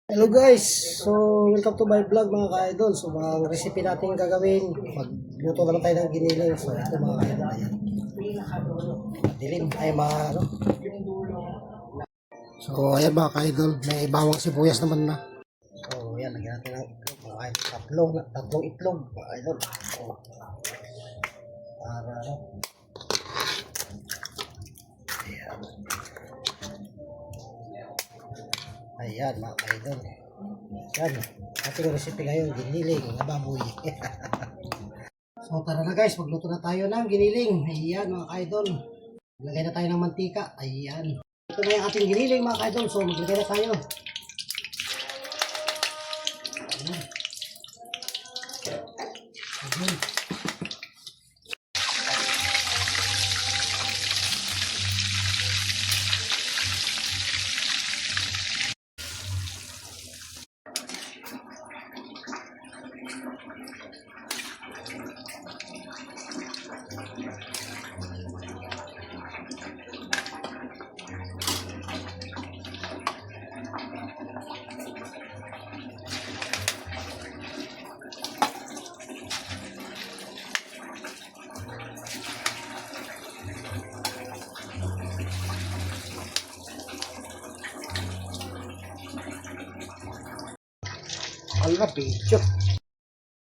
Hello guys! So, welcome to my vlog mga ka-idol. So, mga recipe natin gagawin. Magluto naman tayo ng giniling. So, ito mga ka-idol. Ayan. Dilim ay mga ano. So, ayan mga ka-idol. May bawang sibuyas naman na. So, ayan. Lagyan natin ng tatlong itlog mga ka-idol. So, para ano. Ayan. Ayan mga ka-idol. Yan, ating recipe ngayon, giniling na baboy. So tara na guys, magluto na tayo ng giniling. Ayan mga ka-idol. Maglagay na tayo ng mantika. Ayan. Ito na yung ating giniling mga ka-idol. So maglagay na tayo. Ayan. Ayan. Ala, picture.